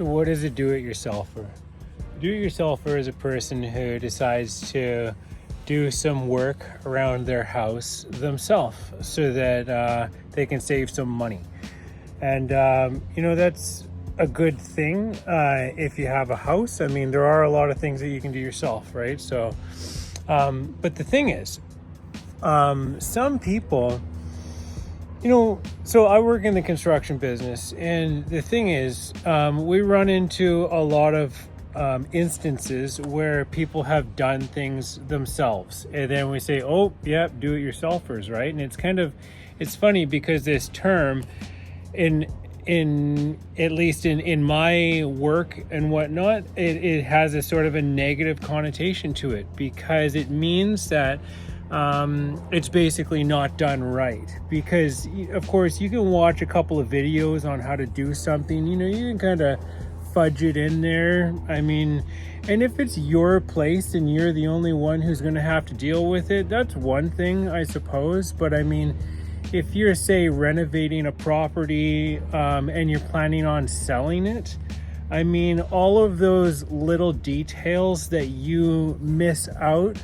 So what is a do-it-yourselfer? Do-it-yourselfer is a person who decides to do some work around their house themselves so that they can save some money. And, that's a good thing if you have a house. I mean, there are a lot of things that you can do yourself, right? So, but the thing is, some people, so I work in the construction business, and the thing is, we run into a lot of instances where people have done things themselves, and then we say, oh, yep, do-it-yourselfers, right? And it's funny because this term, in at least in my work and whatnot, it has a sort of a negative connotation to it, because it means that it's basically not done right. Because of course you can watch a couple of videos on how to do something, you can kind of fudge it in there. I mean, and if it's your place and you're the only one who's going to have to deal with it, that's one thing, I suppose. But I mean, if you're, say, renovating a property and you're planning on selling it, I mean, all of those little details that you miss out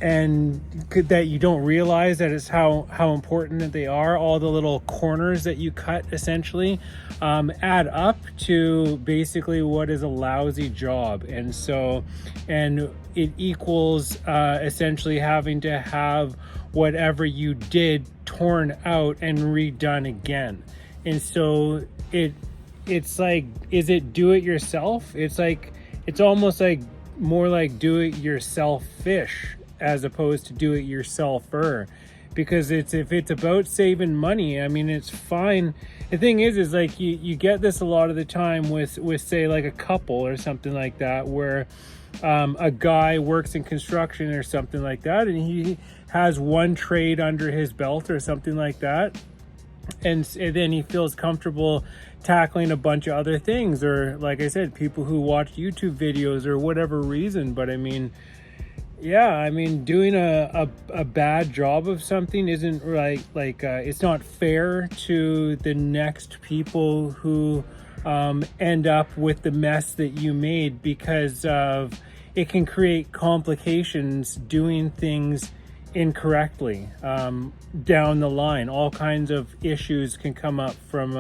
and that you don't realize that it's how important that they are, all the little corners that you cut essentially add up to basically what is a lousy job. And it equals essentially having to have whatever you did torn out and redone again. And so it's like, is it do it yourself? It's almost like more like do it yourselfish as opposed to do it yourselfer, because if it's about saving money, I mean, it's fine. The thing is like you get this a lot of the time with say like a couple or something like that, where a guy works in construction or something like that, and he has one trade under his belt or something like that, and then he feels comfortable tackling a bunch of other things, or like I said, people who watch YouTube videos or whatever reason. But I mean, yeah, I mean, doing a bad job of something isn't right. It's not fair to the next people who end up with the mess that you made, because of it can create complications doing things incorrectly down the line. All kinds of issues can come up from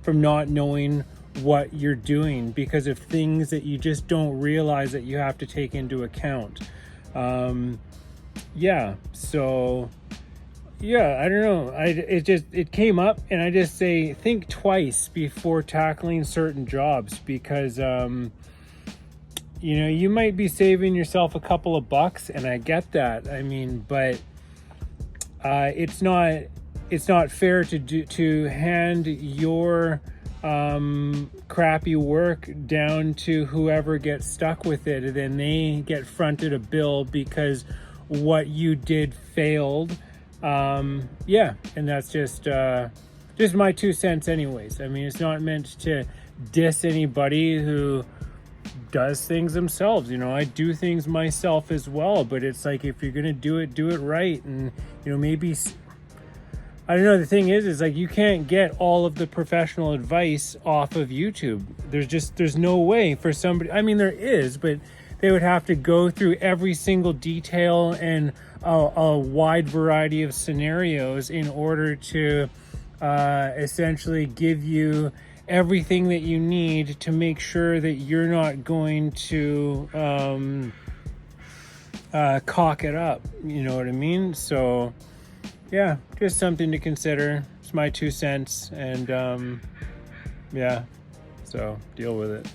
not knowing what you're doing because of things that you just don't realize that you have to take into account. So I don't know, it came up, and I just say think twice before tackling certain jobs, because you might be saving yourself a couple of bucks, and I get that. I mean, but it's not fair to hand your crappy work down to whoever gets stuck with it, and then they get fronted a bill because what you did failed. And that's just my 2 cents anyways. I mean, it's not meant to diss anybody who does things themselves. I do things myself as well, but it's like, if you're gonna do it right. And maybe, I don't know, the thing is like, you can't get all of the professional advice off of YouTube. There's no way for somebody, I mean, there is, but they would have to go through every single detail and a wide variety of scenarios in order to essentially give you everything that you need to make sure that you're not going to cock it up. You know what I mean? So yeah, just something to consider. It's my 2 cents, and so deal with it.